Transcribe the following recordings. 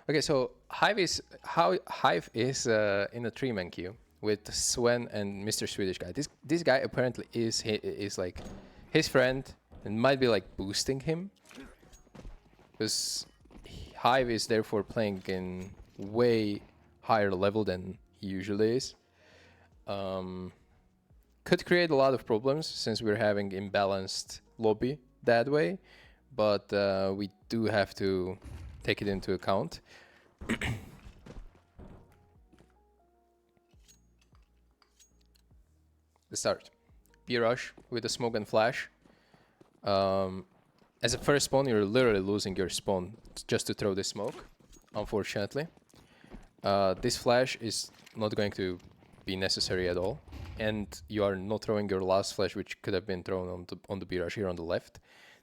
Okay, so Hive is in a three-man queue with Sven and Mr.SwedishGuy. This guy apparently is like his friend and might be like boosting him, because Hive is therefore playing in way higher level than he usually is. Could create a lot of problems since we're having imbalanced lobby that way, but we do have to take it into account. The start. B-rush with the smoke and flash. As a first spawn, you're literally losing your spawn just to throw this smoke, unfortunately. This flash is not going to be necessary at all, and you are not throwing your last flash, which could have been thrown on the B-rush here on the left.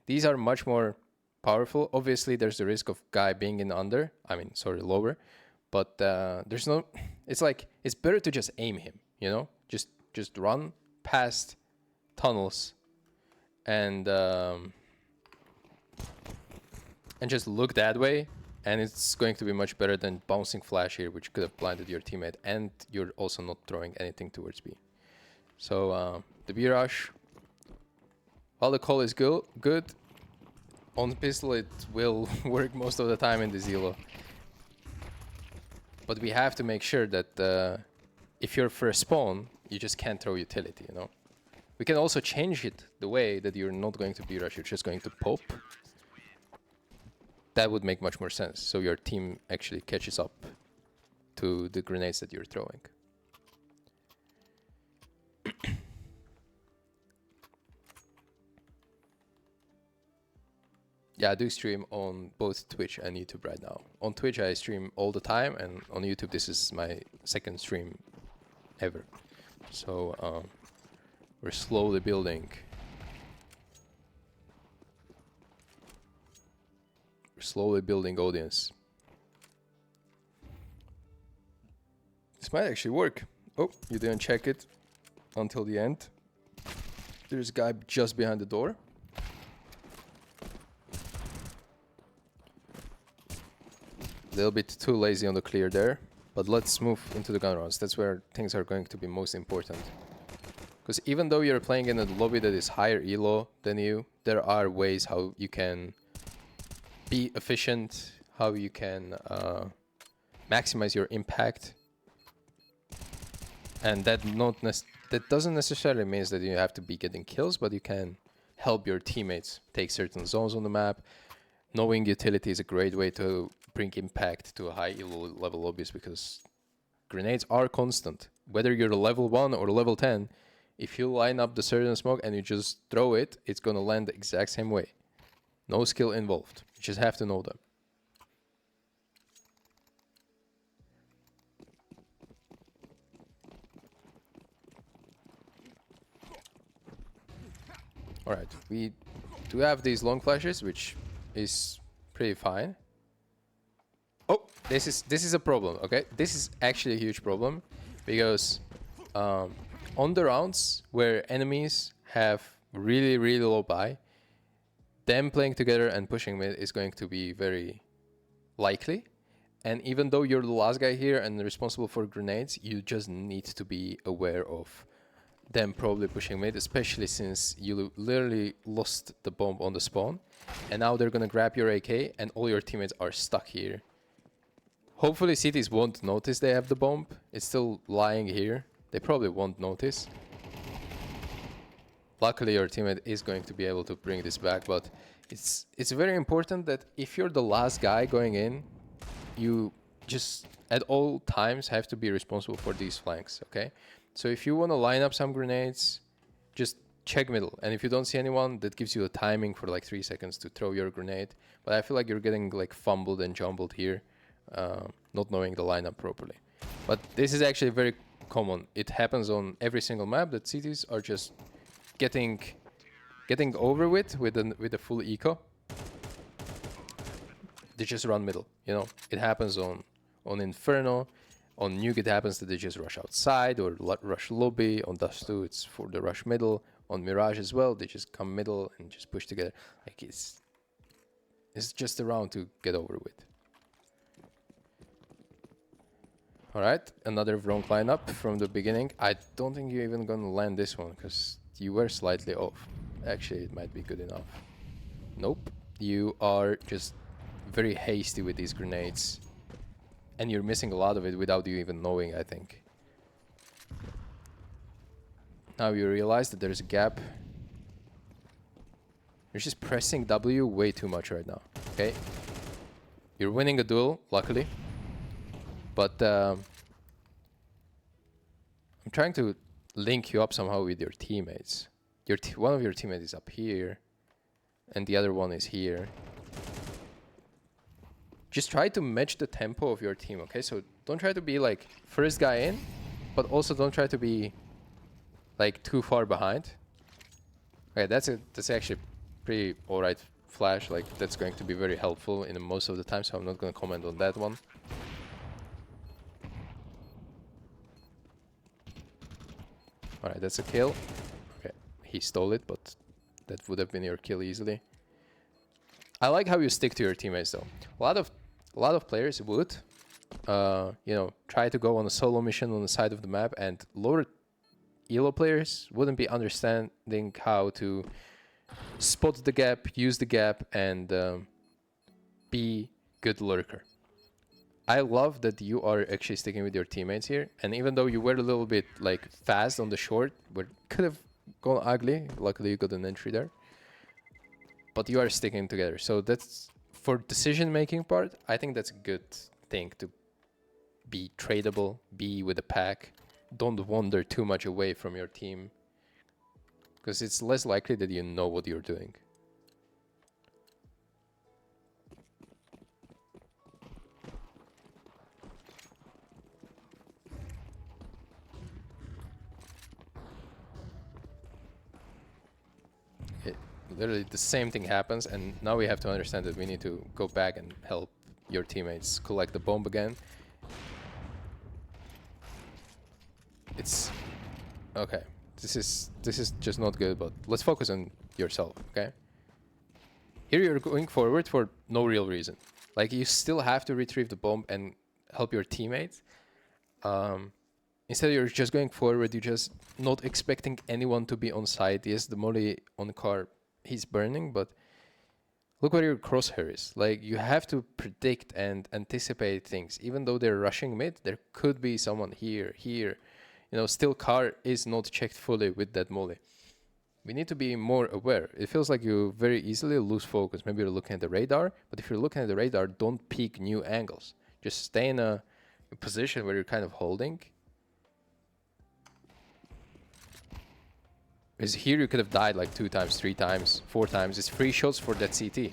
These are much more powerful. Obviously, there's the risk of guy being in under. I mean, sorry, lower. But there's no... It's like, it's better to just aim him, you know? Just run past tunnels and just look that way, and it's going to be much better than bouncing flash here, which could have blinded your teammate, and you're also not throwing anything towards B. So the B rush, while the call is good, on the pistol it will work most of the time in the Zelo. But we have to make sure that if you're first spawn, you just can't throw utility, you know? We can also change it the way that you're not going to B-rush, you're just going to pop. That would make much more sense, so your team actually catches up to the grenades that you're throwing. Yeah, I do stream on both Twitch and YouTube right now. On Twitch I stream all the time, and on YouTube this is my second stream ever. So we're slowly building. We're slowly building audience. This might actually work. Oh, you didn't check it until the end. There's a guy just behind the door. A little bit too lazy on the clear there, but let's move into the gun rounds. That's where things are going to be most important. Because even though you're playing in a lobby that is higher elo than you, there are ways how you can be efficient, how you can maximize your impact. And that doesn't necessarily mean that you have to be getting kills, but you can help your teammates take certain zones on the map. Knowing utility is a great way to bring impact to a high elo level lobbies, because grenades are constant. Whether you're level 1 or level 10, if you line up the certain smoke and you just throw it, it's gonna land the exact same way. No skill involved. You just have to know them. Alright, we do have these long flashes, which is pretty fine. Oh, this is a problem, okay? This is actually a huge problem, because on the rounds where enemies have really, really low buy, them playing together and pushing mid is going to be very likely. And even though you're the last guy here and responsible for grenades, you just need to be aware of them probably pushing mid, especially since you literally lost the bomb on the spawn. And now they're gonna grab your AK and all your teammates are stuck here. Hopefully cities won't notice they have the bomb. It's still lying here. They probably won't notice. Luckily your teammate is going to be able to bring this back, but it's very important that if you're the last guy going in, you just at all times have to be responsible for these flanks, okay? So if you want to line up some grenades, just check middle. And if you don't see anyone, that gives you a timing for like 3 seconds to throw your grenade. But I feel like you're getting like fumbled and jumbled here, not knowing the lineup properly. But this is actually very common. It happens on every single map that cities are just getting over with a full eco. They just run middle, you know. It happens on Inferno. On Nuke it happens that they just rush outside or rush lobby. On Dust 2 it's for the rush middle. On Mirage as well, they just come middle and just push together. Like it's just a round to get over with. Alright, another wrong lineup from the beginning. I don't think you're even gonna land this one, because you were slightly off. Actually, it might be good enough. Nope. You are just very hasty with these grenades. And you're missing a lot of it without you even knowing, I think. Now you realize that there's a gap. You're just pressing W way too much right now, okay? You're winning a duel, luckily. But I'm trying to link you up somehow with your teammates. One of your teammates is up here, and the other one is here. Just try to match the tempo of your team, okay? So don't try to be like first guy in, but also don't try to be like too far behind. Okay, that's actually pretty alright flash. Like that's going to be very helpful in most of the time, so I'm not going to comment on that one. Alright, that's a kill. Okay, he stole it, but that would have been your kill easily. I like how you stick to your teammates though. A lot of players would, you know, try to go on a solo mission on the side of the map, and lower elo players wouldn't be understanding how to spot the gap, use the gap, and be good lurker. I love that you are actually sticking with your teammates here, and even though you were a little bit like fast on the short, but could have gone ugly. Luckily, you got an entry there. But you are sticking together, so that's for decision-making part. I think that's a good thing to be tradable, be with the pack. Don't wander too much away from your team, because it's less likely that you know what you're doing. Literally the same thing happens, and now we have to understand that we need to go back and help your teammates collect the bomb again. It's okay. This is just not good, but let's focus on yourself, okay? Here you're going forward for no real reason. Like, you still have to retrieve the bomb and help your teammates. Instead, you're just going forward. You're just not expecting anyone to be on site. Yes, the molly on the car, he's burning, but look where your crosshair is. Like, you have to predict and anticipate things. Even though they're rushing mid, there could be someone here. You know, still car is not checked fully with that molly. We need to be more aware. It feels like you very easily lose focus. Maybe you're looking at the radar, but if you're looking at the radar, don't peek new angles. Just stay in a position where you're kind of holding. Because here you could have died like 2 times, 3 times, 4 times. It's 3 shots for that CT.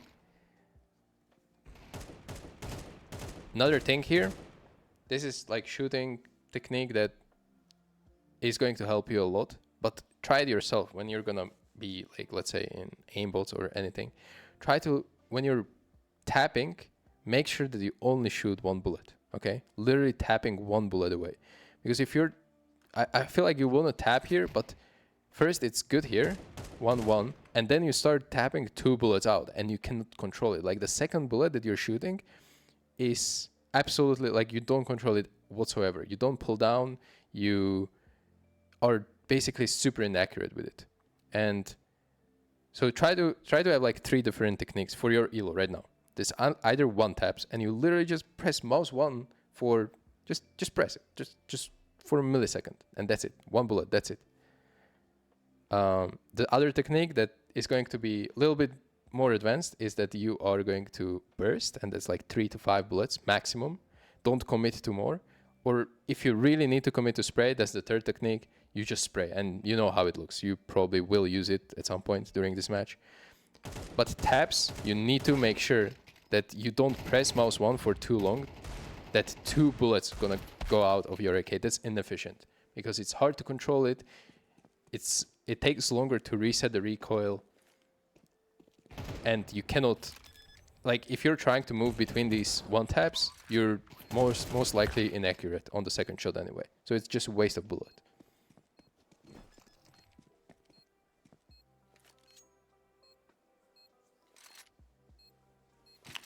Another thing here, this is like shooting technique that is going to help you a lot, but try it yourself when you're gonna be like, let's say in aimbots or anything. Try to, when you're tapping, make sure that you only shoot 1 bullet, okay? Literally tapping 1 bullet away. Because if you're, I feel like you wanna tap here, but first it's good here, 1-1, and then you start tapping 2 bullets out and you cannot control it. Like the second bullet that you're shooting is absolutely, like, you don't control it whatsoever. You don't pull down, you are basically super inaccurate with it. And so try to have like 3 different techniques for your elo right now. There's either 1 taps, and you literally just press mouse 1 for just press it, just for a millisecond, and that's it. 1 bullet, that's it. The other technique that is going to be a little bit more advanced is that you are going to burst, and that's like 3 to 5 bullets maximum. Don't commit to more. Or if you really need to commit to spray, that's the third technique. You just spray, and you know how it looks. You probably will use it at some point during this match. But taps, you need to make sure that you don't press mouse 1 for too long, that 2 bullets gonna go out of your AK. That's inefficient, because it's hard to control it. It takes longer to reset the recoil, and you cannot, like, if you're trying to move between these 1 taps, you're most likely inaccurate on the second shot anyway. So it's just a waste of bullet.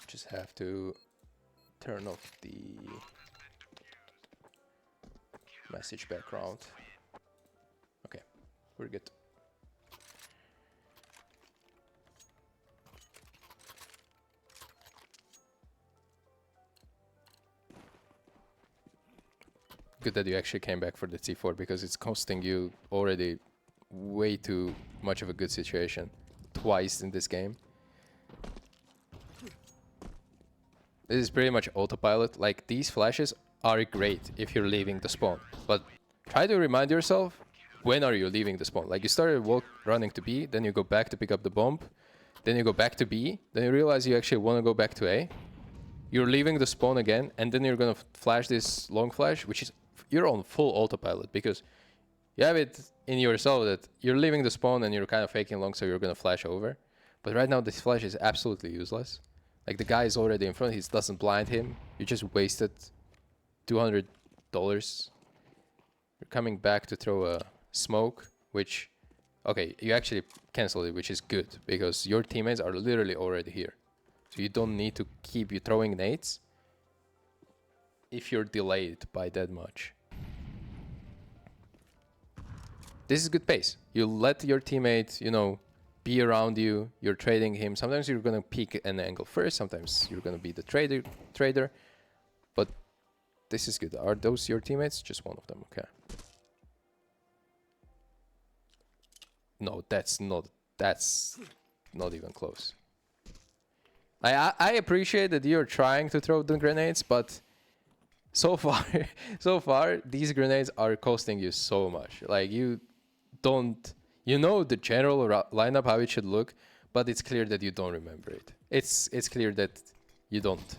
Just have to turn off the Message background. Okay, we're good. Good that you actually came back for the T4 because it's costing you already way too much of a good situation twice in this game. This is pretty much autopilot. Like, these flashes are great if you're leaving the spawn, but try to remind yourself, when are you leaving the spawn? Like, you started running to B, then you go back to pick up the bomb, then you go back to B, then you realize you actually want to go back to A. You're leaving the spawn again, and then you're gonna flash this long flash, which is you're on full autopilot because you have it in yourself that you're leaving the spawn and you're kind of faking long, so you're gonna flash over. But right now this flash is absolutely useless. Like, the guy is already in front, he doesn't blind him. You just wasted $200. You're coming back to throw a smoke, which, okay, you actually canceled it, which is good because your teammates are literally already here. So you don't need to keep you throwing nades if you're delayed by that much. This is good pace. You let your teammate, you know, be around you. You're trading him. Sometimes you're gonna peek an angle first. Sometimes you're gonna be the trader. But this is good. Are those your teammates? Just one of them. Okay. No, that's not even close. I appreciate that you're trying to throw the grenades, but so far these grenades are costing you so much. Like, you know the general lineup, how it should look, but it's clear that you don't remember it. It's clear that you don't.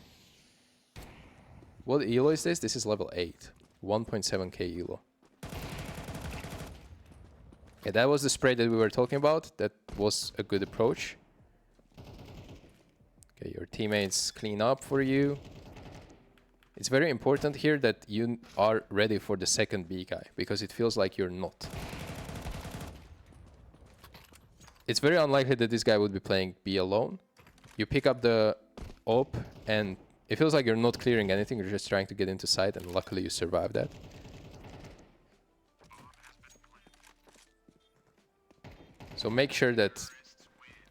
What elo is this? This is level 8. 1.7k elo. Okay, that was the spray that we were talking about. That was a good approach. Okay, your teammates clean up for you. It's very important here that you are ready for the second B guy, because it feels like you're not. It's very unlikely that this guy would be playing B alone. You pick up the op and it feels like you're not clearing anything, you're just trying to get into sight, and luckily you survived that. So make sure that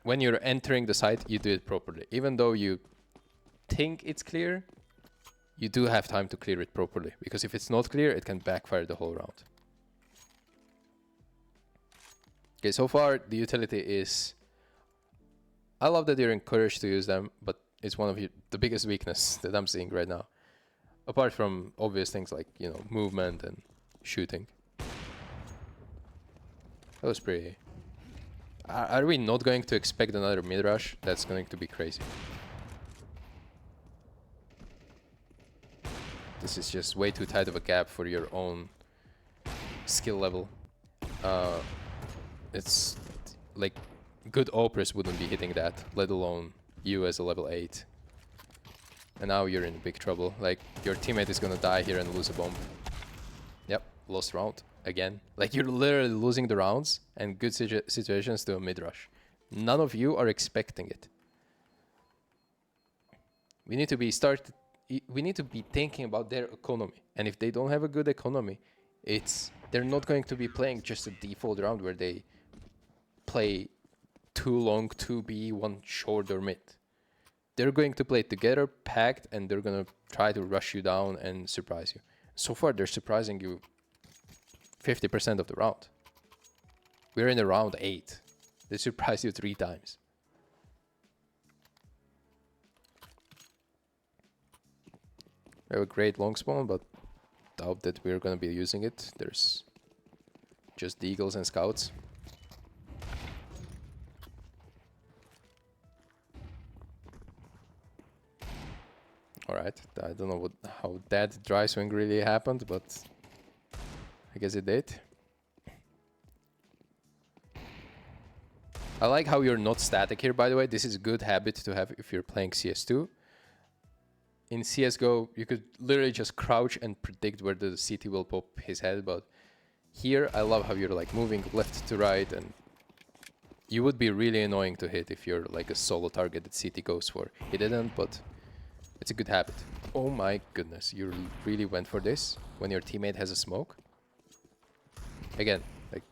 when you're entering the site, you do it properly. Even though you think it's clear, you do have time to clear it properly, because if it's not clear, it can backfire the whole round. Okay, so far the utility is... I love that you're encouraged to use them, but it's one of the biggest weakness that I'm seeing right now. Apart from obvious things like, you know, movement and shooting. That was pretty... Are we not going to expect another mid-rush? That's going to be crazy. This is just way too tight of a gap for your own skill level. It's like good Operas wouldn't be hitting that, let alone you as a level 8. And now you're in big trouble. Like, your teammate is gonna die here and lose a bomb. Yep, lost round again. Like, you're literally losing the rounds and good situations to a mid-rush. None of you are expecting it. We need to be thinking about their economy. And if they don't have a good economy, they're not going to be playing just a default round where they play 2 long, 2B, 1 short or mid. They're going to play together, packed, and they're going to try to rush you down and surprise you. So far, they're surprising you 50% of the round. We're in the round 8. They surprised you 3 times. We have a great long spawn, but doubt that we're going to be using it. There's just the Eagles and Scouts. Alright, I don't know how that dry swing really happened, but I guess it did. I like how you're not static here, by the way. This is a good habit to have if you're playing CS2. In CSGO, you could literally just crouch and predict where the CT will pop his head, but here I love how you're like moving left to right, and you would be really annoying to hit if you're like a solo target that CT goes for. He didn't, but it's a good habit. Oh my goodness, you really went for this when your teammate has a smoke. Again, like,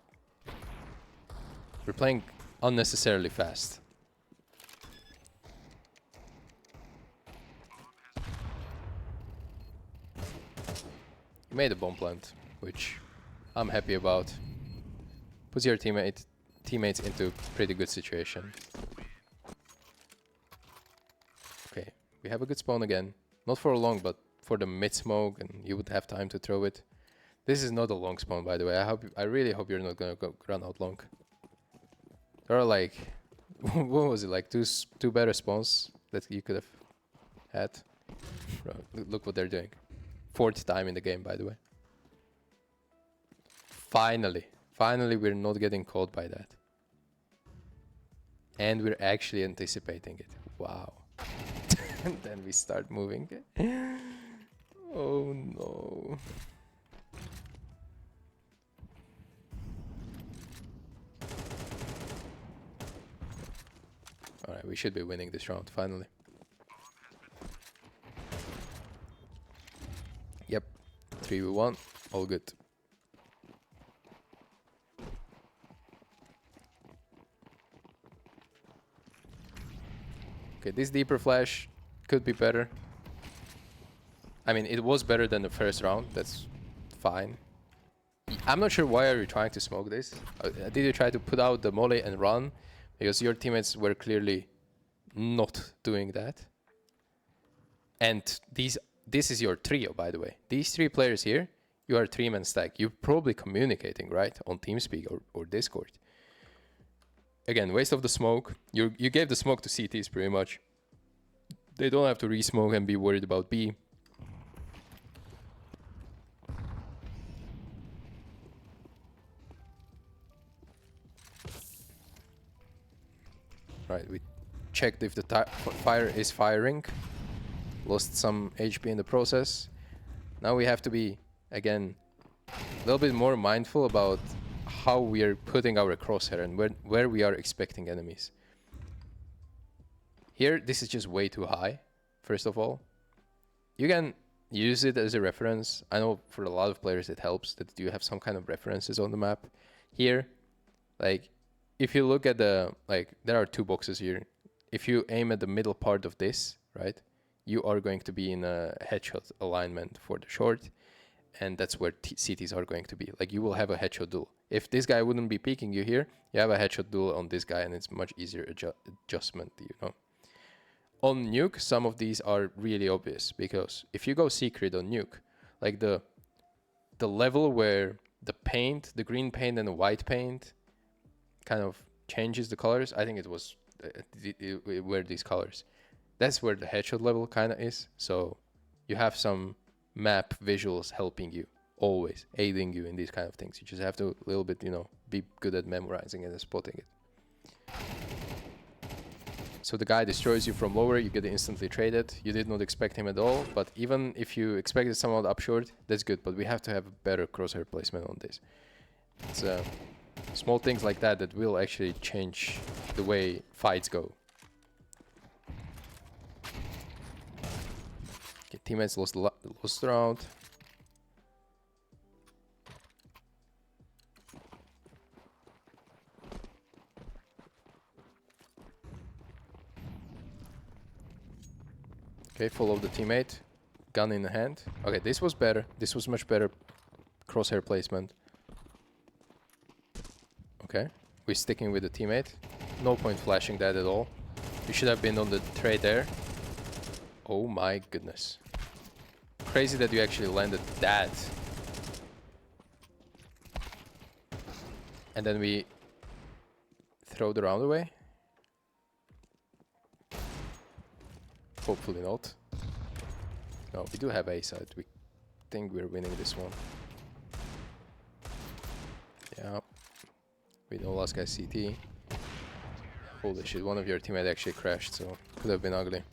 we're playing unnecessarily fast. You made a bomb plant, which I'm happy about. Puts your teammates into pretty good situation. Okay, we have a good spawn again. Not for long, but for the mid smoke, and you would have time to throw it. This is not a long spawn, by the way. I really hope you're not gonna run out long. There are like, what was it, like two better spawns that you could have had. Bro, look what they're doing. 4th time in the game, by the way. Finally, we're not getting caught by that. And we're actually anticipating it. Wow. And then we start moving. Oh no. Alright, we should be winning this round, finally. Yep. 3v1. All good. Okay, this deeper flash could be better. I mean, it was better than the first round. That's fine. I'm not sure why are you trying to smoke this. Did you try to put out the molly and run? Because your teammates were clearly not doing that. And this is your trio, by the way. These 3 players here, you are a 3-man stack. You're probably communicating, right? On TeamSpeak or Discord. Again, waste of the smoke. You gave the smoke to CTs pretty much. They don't have to re-smoke and be worried about B. Right, we checked if the fire is firing. Lost some HP in the process. Now we have to be, again, a little bit more mindful about how we are putting our crosshair and where we are expecting enemies. Here, this is just way too high, first of all. You can use it as a reference. I know for a lot of players it helps that you have some kind of references on the map. Here, like, if you look at the, like, there are 2 boxes here. If you aim at the middle part of this, right, you are going to be in a headshot alignment for the short. And that's where CTs are going to be. Like, you will have a headshot duel. If this guy wouldn't be peeking you here, you have a headshot duel on this guy, and it's much easier adjustment, you know. On nuke, some of these are really obvious, because if you go secret on nuke, like the level where the paint, the green paint and the white paint kind of changes the colors, I think it was where these colors. That's where the headshot level kind of is. So you have some map visuals helping you, always aiding you in these kind of things. You just have to a little bit, you know, be good at memorizing it and spotting it. So the guy destroys you from lower, you get instantly traded. You did not expect him at all, but even if you expected someone up short, that's good. But we have to have a better crosshair placement on this. It's small things like that that will actually change the way fights go. Okay, teammates lost the round. Okay, follow the teammate. Gun in the hand. Okay, this was better. This was much better crosshair placement. Okay, we're sticking with the teammate. No point flashing that at all. You should have been on the trade there. Oh my goodness. Crazy that you actually landed that. And then we throw the round away. Hopefully not. No, we do have A side. We think we're winning this one. Yeah. We know last guy CT. Holy shit, one of your teammates actually crashed, so could have been ugly.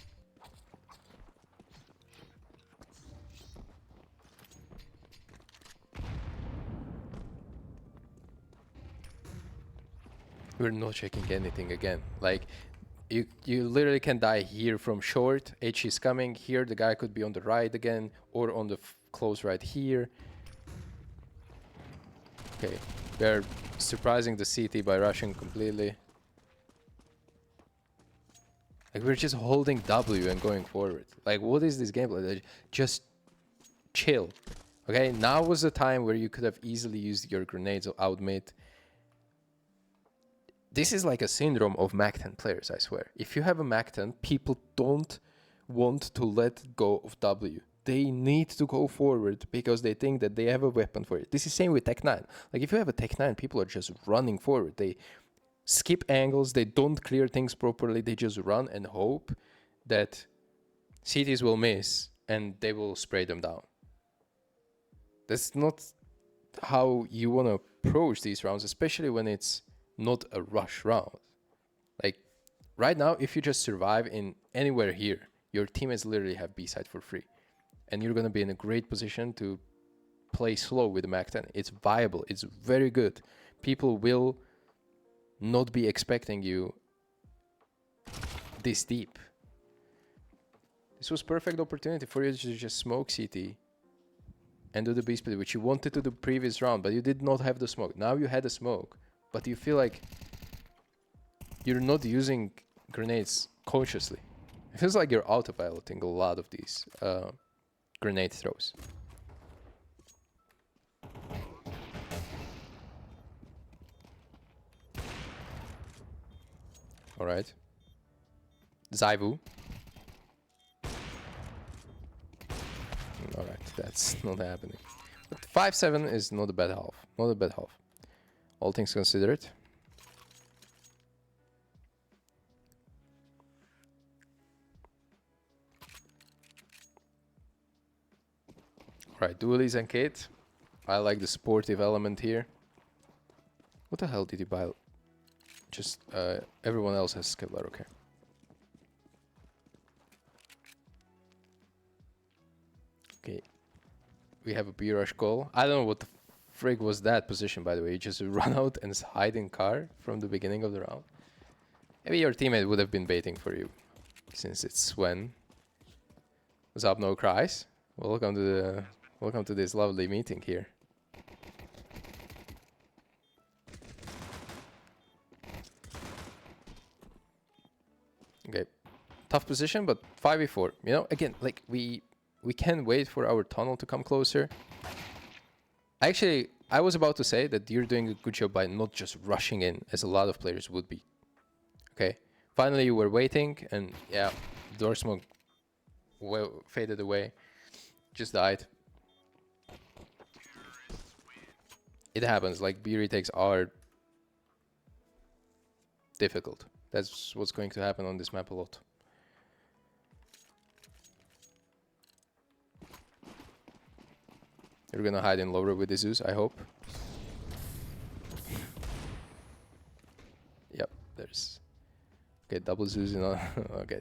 We're not checking anything again. Like, you literally can die here from short. H is coming here. The guy could be on the right again or on the close right here. Okay, we're surprising the CT by rushing completely. Like, we're just holding W and going forward. Like, what is this gameplay? Like, just chill. Okay, now was the time where you could have easily used your grenades out mid. This is like a syndrome of Mac 10 players, I swear. If you have a Mac 10, people don't want to let go of W. They need to go forward because they think that they have a weapon for it. This is same with Tech 9. Like, if you have a Tech 9, people are just running forward. They skip angles, they don't clear things properly, they just run and hope that CTs will miss and they will spray them down. That's not how you want to approach these rounds, especially when it's not a rush round. Like, right now, if you just survive in anywhere here, your teammates literally have B-side for free. And you're going to be in a great position to play slow with the Mac 10. It's viable. It's very good. People will not be expecting you this deep. This was perfect opportunity for you to just smoke CT and do the B split, which you wanted to do previous round, but you did not have the smoke. Now you had a smoke, but you feel like you're not using grenades consciously. It feels like you're autopiloting a lot of these grenade throws. All right. Zaivu. All right, that's not happening. But 5-7 is not a bad half. Not a bad half. All things considered. All right, dualies and Kate. I like the sportive element here. What the hell did you buy? Just everyone else has Kevlar, okay. Okay, we have a B-rush call. I don't know what the frig was that position, by the way. You just run out and hide in car from the beginning of the round. Maybe your teammate would have been baiting for you, since it's Sven. What's up, no cries? Welcome to this lovely meeting here. Okay, tough position, but 5v4. You know, again, like we can wait for our tunnel to come closer. Actually, I was about to say that you're doing a good job by not just rushing in, as a lot of players would be. Okay, finally you were waiting, and yeah, door smoke faded away, just died. It happens. Like, B retakes are difficult. That's what's going to happen on this map a lot. You're gonna hide in lower with the Zeus, I hope. Yep, there's... Okay, double Zeus, you know. Okay,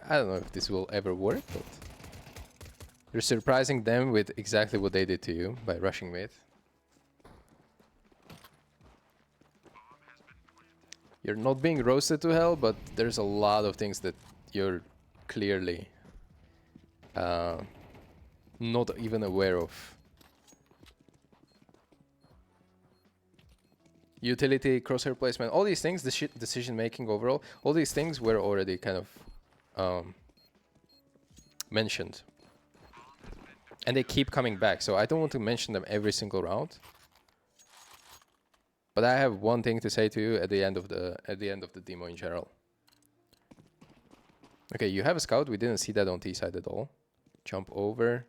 I don't know if this will ever work, but... You're surprising them with exactly what they did to you by rushing mid. You're not being roasted to hell, but there's a lot of things that you're clearly not even aware of. Utility, crosshair placement, all these things, the decision making overall, all these things were already kind of mentioned. And they keep coming back, so I don't want to mention them every single round. But I have one thing to say to you at the end of the demo in general. Okay, you have a scout. We didn't see that on T side at all. Jump over.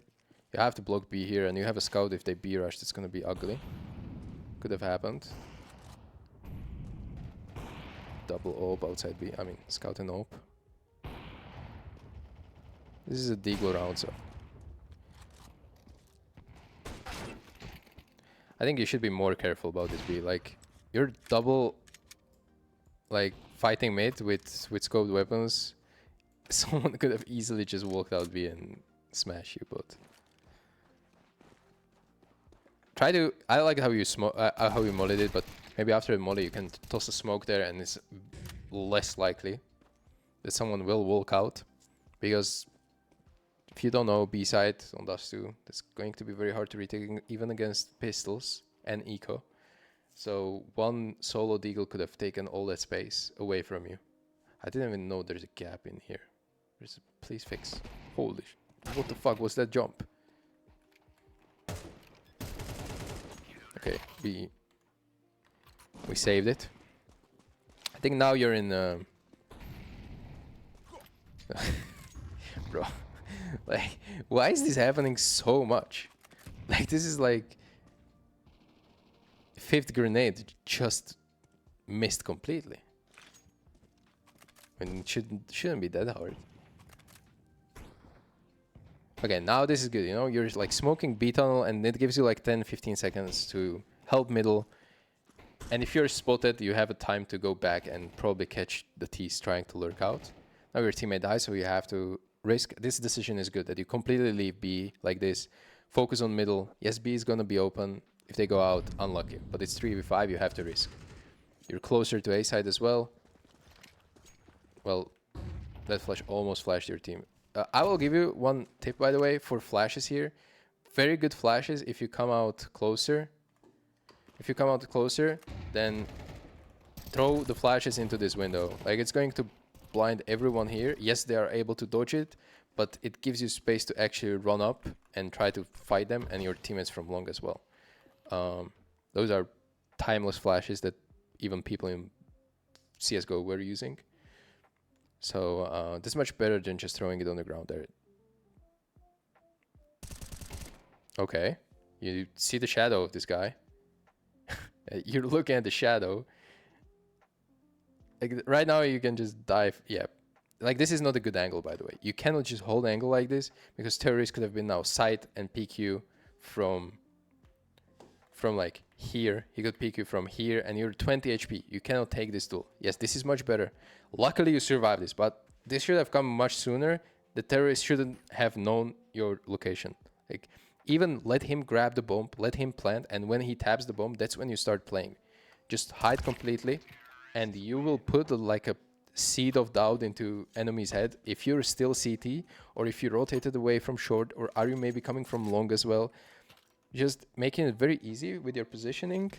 You have to block B here, and you have a scout. If they B rush, it's gonna be ugly. Could have happened. Double AWP outside B. I mean, scout and AWP. This is a deagle round, so I think you should be more careful about this B. Like, you're double, like, fighting mid with scoped weapons. Someone could have easily just walked out B and smash you, but try to. I like how you how you mollied it, but maybe after a molly you can toss a smoke there, and it's less likely that someone will walk out, because if you don't know B side on Dust 2, that's going to be very hard to retake even against pistols and eco. So one solo deagle could have taken all that space away from you. I didn't even know there's a gap in here. Please fix. Holy what the fuck was that jump? Okay, we saved it. I think now you're in bro. Like, why is this happening so much? Like, this is like 5th grenade just missed completely. I mean, it shouldn't be that hard. Okay, now this is good, you know? You're like smoking B tunnel and it gives you like 10-15 seconds to help middle. And if you're spotted, you have a time to go back and probably catch the T's trying to lurk out. Now your teammate dies, so you have to risk. This decision is good, that you completely leave B like this. Focus on middle. Yes, B is gonna be open. If they go out, unlucky. But it's 3v5, you have to risk. You're closer to A side as well. Well, that flash almost flashed your team. I will give you one tip, by the way, for flashes here. Very good flashes if you come out closer. If you come out closer, then throw the flashes into this window. Like, it's going to blind everyone here. Yes, they are able to dodge it, but it gives you space to actually run up and try to fight them and your teammates from long as well. Those are timeless flashes that even people in CSGO were using. So this is much better than just throwing it on the ground there. Okay, you see the shadow of this guy. You're looking at the shadow. Like right now you can just dive. Yeah, like this is not a good angle, by the way. You cannot just hold angle like this because terrorists could have been now sight and peek you from like here. He could peek you from here and you're 20 HP. You cannot take this tool. Yes, this is much better. Luckily you survived this, but this should have come much sooner. The terrorist shouldn't have known your location. Like, even let him grab the bomb, let him plant, and when he taps the bomb, that's when you start playing. Just hide completely, and you will put like a seed of doubt into enemy's head if you're still CT, or if you rotated away from short, or are you maybe coming from long as well. Just making it very easy with your positioning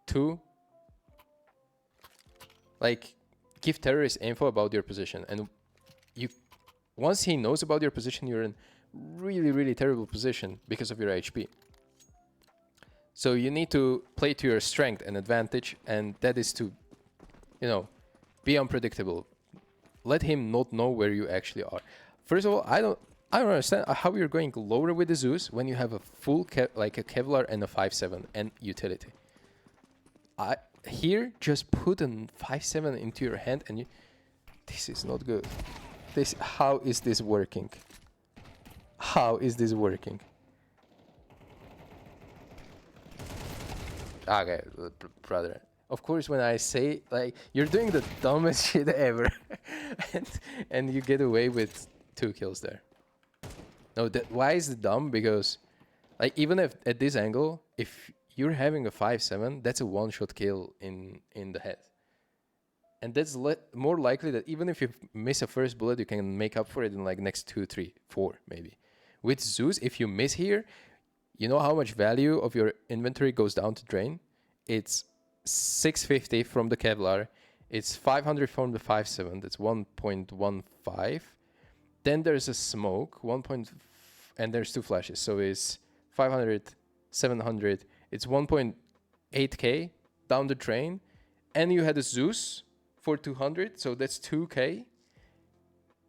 to like give terrorists info about your position. And you, once he knows about your position, you're in really terrible position because of your HP. So you need to play to your strength and advantage, and that is to, you know, be unpredictable. Let him not know where you actually are. First of all, I don't understand how you're going lower with the Zeus when you have a full like a Kevlar and a 5.7 and utility. Here just put a 5.7 into your hand and you, this is not good. How is this working? How is this working? Okay, brother. Of course, when I say, like, you're doing the dumbest shit ever, and you get away with 2 kills there. No, why is it dumb? Because, like, even if at this angle, if you're having a 5.7, that's a one-shot kill in the head. And that's more likely that even if you miss a first bullet, you can make up for it in, like, next 2, 3, 4, maybe. With Zeus, if you miss here, you know how much value of your inventory goes down to drain? It's 650 from the Kevlar. It's 500 from the 5.7. That's 1.15. Then there's a smoke, and there's 2 flashes. So it's 500, 700. It's 1.8k down the drain. And you had a Zeus for 200. So that's 2k.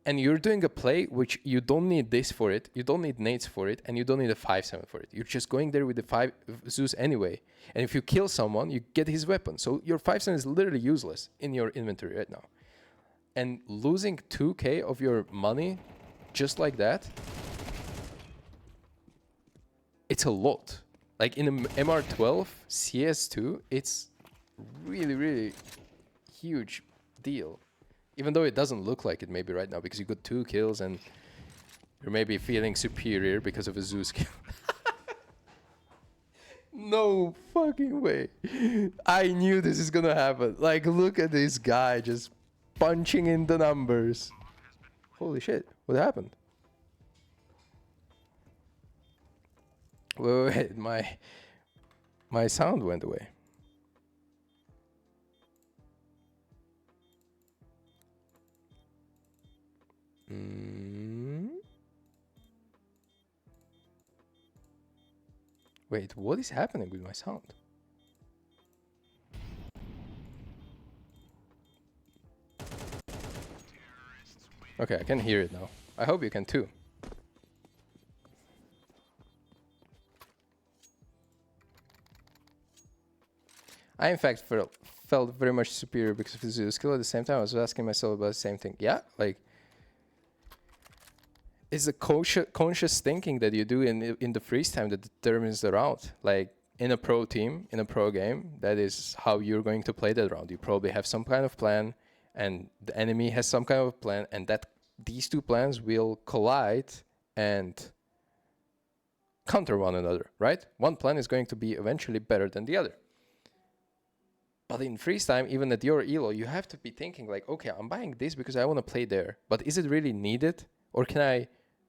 And you're doing a play which you don't need this for it, you don't need nades for it, and you don't need a 5.7 for it. You're just going there with the 5 Zeus anyway. And if you kill someone, you get his weapon. So your 5.7 is literally useless in your inventory right now. And losing 2k of your money just like that, it's a lot. Like in a MR12, CS2, it's really huge deal. Even though it doesn't look like it maybe right now because you got 2 kills and you're maybe feeling superior because of a Zeus kill. No fucking way. I knew this is gonna happen. Like, look at this guy just punching in the numbers. Holy shit, what happened? Wait, my sound went away. Wait, what is happening with my sound? Okay, I can hear it now. I hope you can too. I, in fact, felt very much superior because of the skill. At the same time, I was asking myself about the same thing. Yeah, like, it's a conscious thinking that you do in the freeze time that determines the round. Like, in a pro team, in a pro game, that is how you're going to play that round. You probably have some kind of plan, and the enemy has some kind of plan, and that these two plans will collide and counter one another, right? One plan is going to be eventually better than the other. But in freeze time, even at your elo, you have to be thinking like, okay, I'm buying this because I want to play there. But is it really needed? Or can I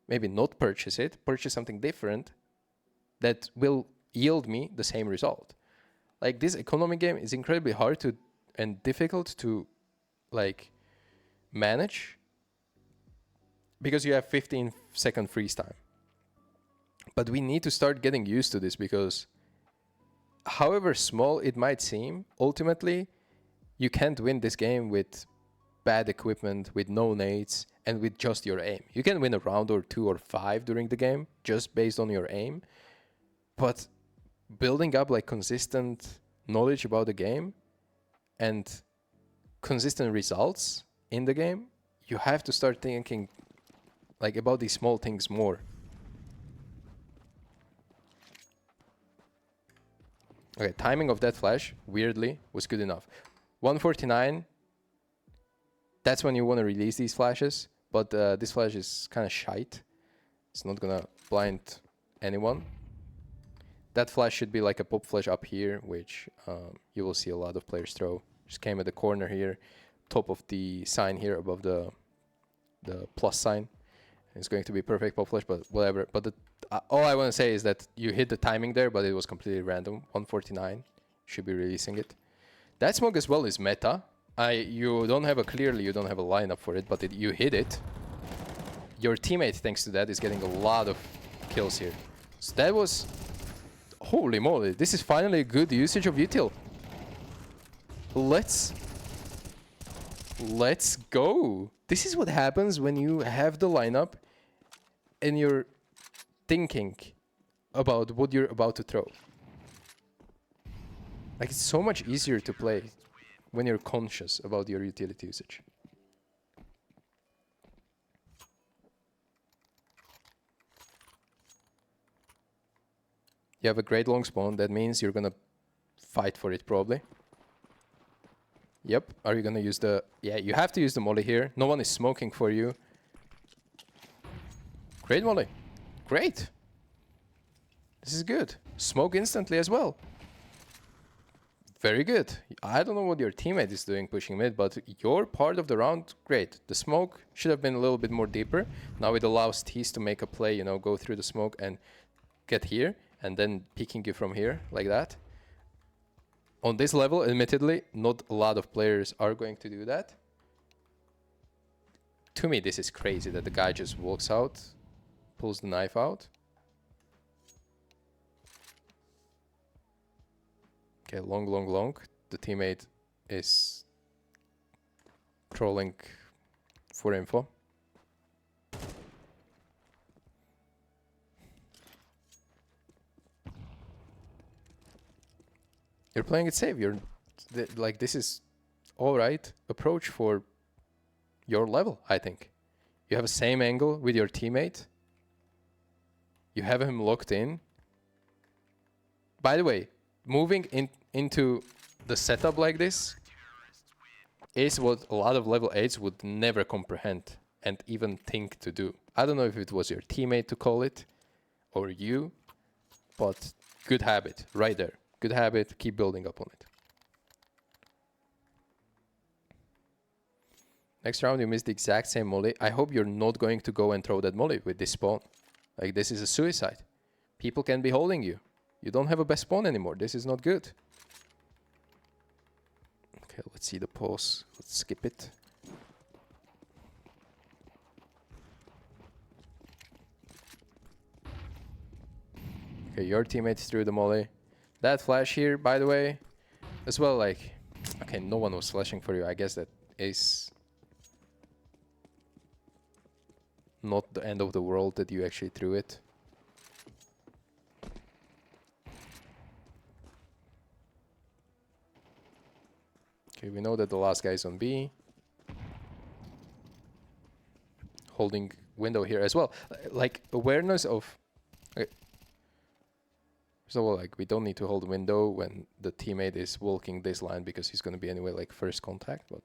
maybe not purchase it, purchase something different that will yield me the same result? Like, this economy game is incredibly hard to and difficult to like manage because you have 15-second freeze time. But we need to start getting used to this because however small it might seem, ultimately, you can't win this game with bad equipment, with no nades, and with just your aim. You can win a round or 2 or 5 during the game, just based on your aim. But building up like consistent knowledge about the game and consistent results in the game, you have to start thinking like about these small things more. Okay, timing of that flash, weirdly, was good enough. 149, that's when you want to release these flashes, but this flash is kind of shite. It's not gonna blind anyone. That flash should be like a pop flash up here, which you will see a lot of players throw. Just came at the corner here, top of the sign here above the plus sign. It's going to be perfect pop flash, but whatever. But all I want to say is that you hit the timing there, but it was completely random. 149, should be releasing it. That smoke as well is meta. You don't have a lineup for it, but you hit it. Your teammate, thanks to that, is getting a lot of kills here. So that was, holy moly, this is finally a good usage of util. Let's go. This is what happens when you have the lineup and you're thinking about what you're about to throw. Like, it's so much easier to play when you're conscious about your utility usage. You have a great long spawn. That means you're gonna fight for it probably. Yep. Are you gonna use the... Yeah, you have to use the molly here. No one is smoking for you. Great molly. Great. This is good. Smoke instantly as well. Very good. I don't know what your teammate is doing pushing mid, but your part of the round, great. The smoke should have been a little bit more deeper. Now it allows Tease to make a play, you know, go through the smoke and get here, and then peeking you from here, like that. On this level, admittedly, not a lot of players are going to do that. To me, this is crazy that the guy just walks out, pulls the knife out. Okay, long. The teammate is trolling for info. You're playing it safe. Like, this is all right approach for your level, I think. You have the same angle with your teammate. You have him locked in. By the way, moving into the setup like this is what a lot of level 8s would never comprehend and even think to do. I don't know if it was your teammate to call it or you, but good habit right there. Good habit, keep building up on it. Next round you missed the exact same molly. I hope you're not going to go and throw that molly with this spawn. Like, this is a suicide. People can be holding you. You don't have a best spawn anymore. This is not good. Okay, let's see the pause. Let's skip it. Okay, your teammates threw the molly. That flash here, by the way, as well, like, okay, no one was flashing for you. I guess that is not the end of the world that you actually threw it. Okay, we know that the last guy is on B. Holding window here as well. Like, awareness of... Okay. First of all, like, we don't need to hold window when the teammate is walking this line because he's going to be anyway, like, first contact, but...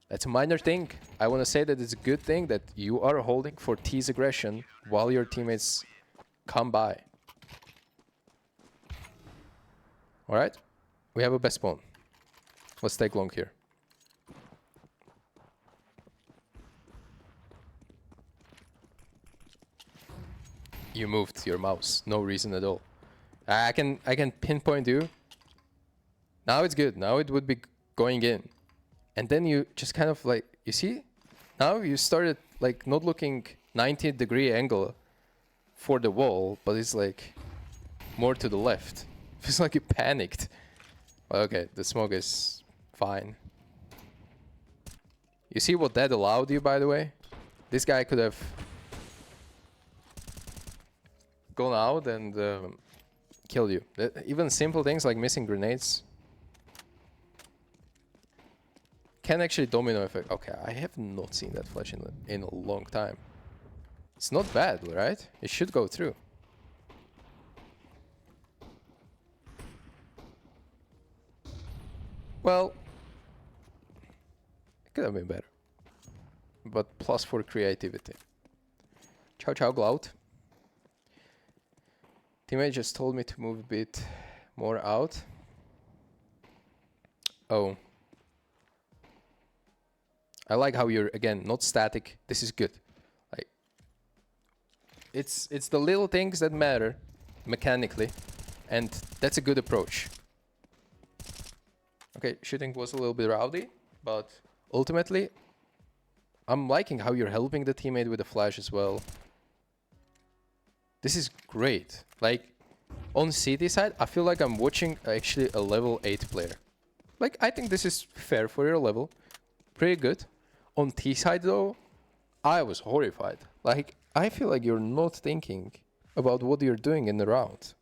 That's a minor thing. I want to say that it's a good thing that you are holding for T's aggression while your teammates come by. Alright? We have a best spawn. Let's take long here. You moved your mouse. No reason at all. I can pinpoint you. Now it's good. Now it would be going in. And then you just kind of like, you see? Now you started like not looking 90-degree angle for the wall, but it's like more to the left. Feels like you panicked. Okay, the smoke is fine. You see what that allowed you, by the way? This guy could have gone out and killed you. Even simple things like missing grenades can actually domino effect. Okay, I have not seen that flash in a long time. It's not bad, right? It should go through. Well, it could have been better. But plus for creativity. Ciao, ciao, Glout. Teammate just told me to move a bit more out. Oh. I like how you're, again, not static. This is good. Like, it's the little things that matter mechanically, and that's a good approach. Okay, shooting was a little bit rowdy, but ultimately, I'm liking how you're helping the teammate with the flash as well. This is great. Like, on CT side, I feel like I'm watching actually a level 8 player. Like, I think this is fair for your level. Pretty good. On T side though, I was horrified. Like, I feel like you're not thinking about what you're doing in the round.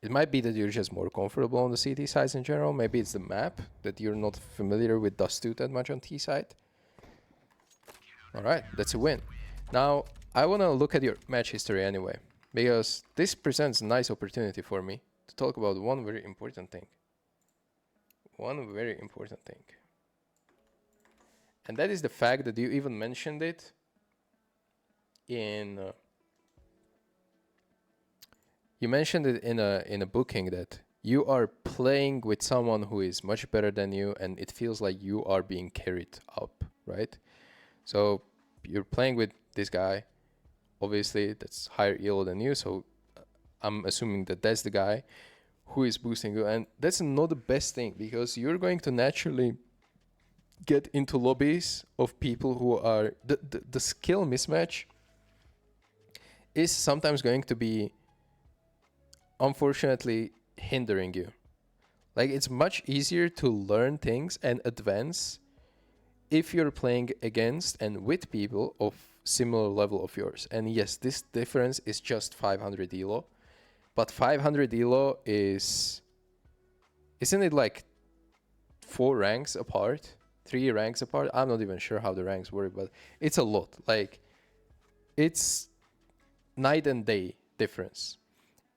It might be that you're just more comfortable on the CT sides in general. Maybe it's the map that you're not familiar with Dust 2 that much on T side. Alright, that's a win. Now, I want to look at your match history anyway, because this presents a nice opportunity for me to talk about one very important thing. One very important thing. And that is the fact that you even mentioned it in... you mentioned it in a booking that you are playing with someone who is much better than you, and it feels like you are being carried up, right? So you're playing with this guy, obviously that's higher elo than you, so I'm assuming that that's the guy who is boosting you, and that's not the best thing, because you're going to naturally get into lobbies of people who are... The skill mismatch is sometimes going to be unfortunately hindering you. Like, it's much easier to learn things and advance if you're playing against and with people of similar level of yours. And yes, this difference is just 500 elo, but 500 elo is... isn't it like 4 ranks apart? 3 ranks apart? I'm not even sure how the ranks work, but it's a lot. Like, it's night and day difference.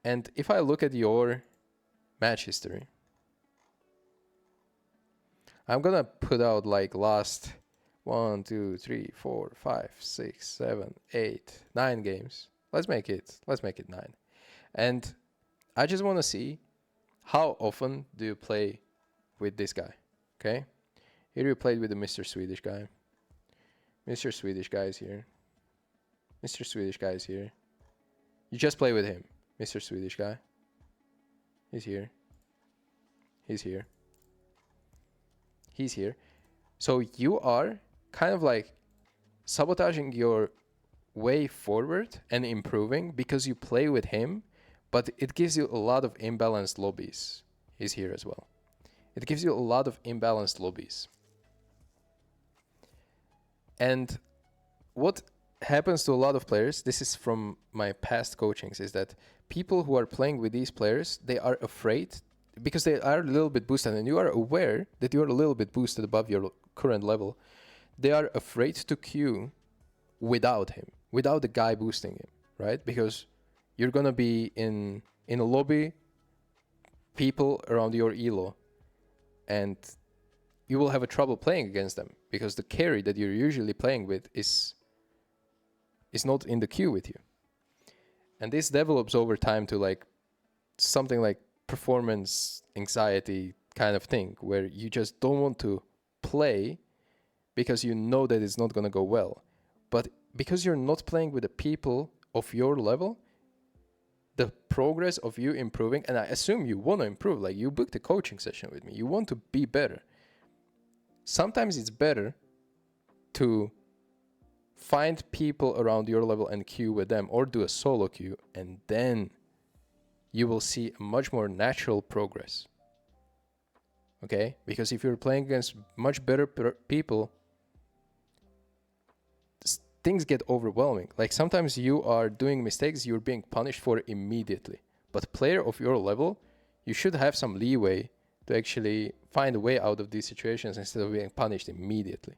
And if I look at your match history, I'm gonna put out like last 1, 2, 3, 4, 5, 6, 7, 8, 9 games. Let's make it 9. And I just want to see how often do you play with this guy. Okay? Here you played with the Mr. Swedish Guy. Mr. Swedish Guy is here. Mr. Swedish Guy is here. You just play with him. Mr. Swedish Guy. He's here. He's here. He's here. So you are kind of like sabotaging your way forward and improving because you play with him, but it gives you a lot of imbalanced lobbies. He's here as well. It gives you a lot of imbalanced lobbies. And what happens to a lot of players, this is from my past coachings, is that people who are playing with these players, they are afraid because they are a little bit boosted and you are aware that you are a little bit boosted above your current level. They are afraid to queue without him, without the guy boosting him, right? Because you're going to be in a lobby, people around your elo, and you will have a trouble playing against them because the carry that you're usually playing with is not in the queue with you. And this develops over time to like something like performance anxiety kind of thing, where you just don't want to play because you know that it's not going to go well. But because you're not playing with the people of your level, the progress of you improving, and I assume you want to improve, like you booked a coaching session with me, you want to be better. Sometimes it's better to find people around your level and queue with them, or do a solo queue, and then you will see a much more natural progress. Okay? Because if you're playing against much better people, things get overwhelming. Like sometimes you are doing mistakes you're being punished for immediately. But player of your level, you should have some leeway to actually find a way out of these situations instead of being punished immediately.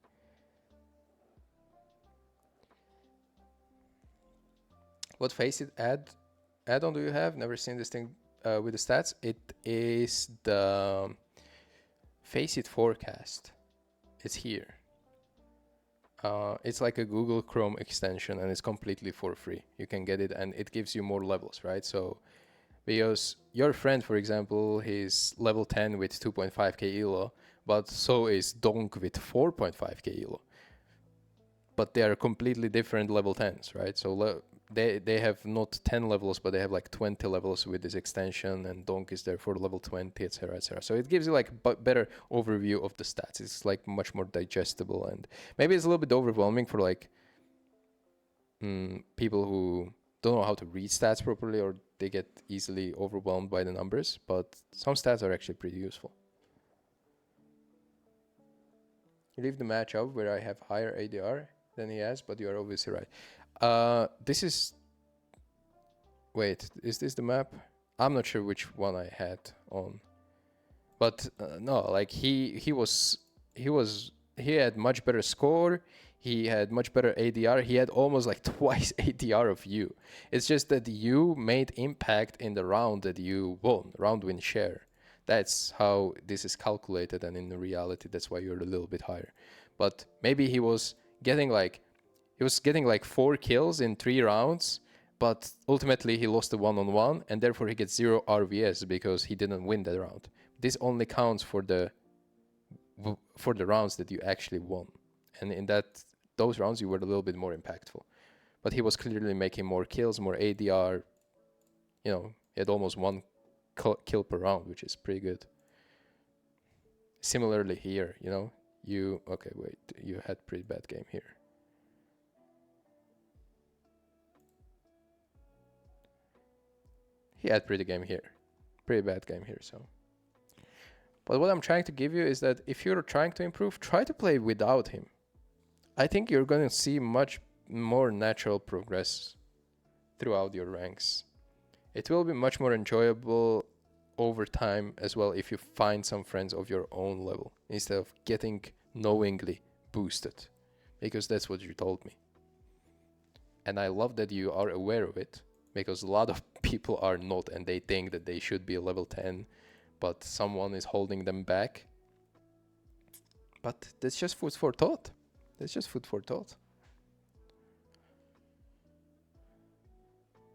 What Faceit add-on do you have? Never seen this thing with the stats. It is the Faceit forecast. It's here. It's like a Google Chrome extension and it's completely for free. You can get it and it gives you more levels, right? So because your friend, for example, he's level 10 with 2.5k elo, but so is Donk with 4.5k elo. But they are completely different level 10s, right? So they have not 10 levels, but they have like 20 levels with this extension, and Donk is there for level 20, etc., etc. So it gives you like better overview of the stats. It's like much more digestible, and maybe it's a little bit overwhelming for like people who don't know how to read stats properly, or they get easily overwhelmed by the numbers, but some stats are actually pretty useful. You leave the match up where I have higher ADR than he has, but you are obviously right. This is... Wait, is this the map? I'm not sure which one I had on. But no, like he had much better score. He had much better ADR. He had almost like twice ADR of you. It's just that you made impact in the round that you won, round win share. That's how this is calculated, and in reality, that's why you're a little bit higher. But maybe he was getting like 4 kills in 3 rounds, but ultimately he lost the 1-on-1, and therefore he gets 0 RVS because he didn't win that round. This only counts for the rounds that you actually won, and in those rounds you were a little bit more impactful. But he was clearly making more kills, more ADR. You know, he had almost 1 kill per round, which is pretty good. Similarly here, you know, you had pretty bad game here. He had pretty bad game here, so. But what I'm trying to give you is that if you're trying to improve, try to play without him. I think you're going to see much more natural progress throughout your ranks. It will be much more enjoyable over time as well if you find some friends of your own level instead of getting knowingly boosted, because that's what you told me. And I love that you are aware of it, because a lot of people are not, and they think that they should be a level 10, but someone is holding them back. But that's just food for thought.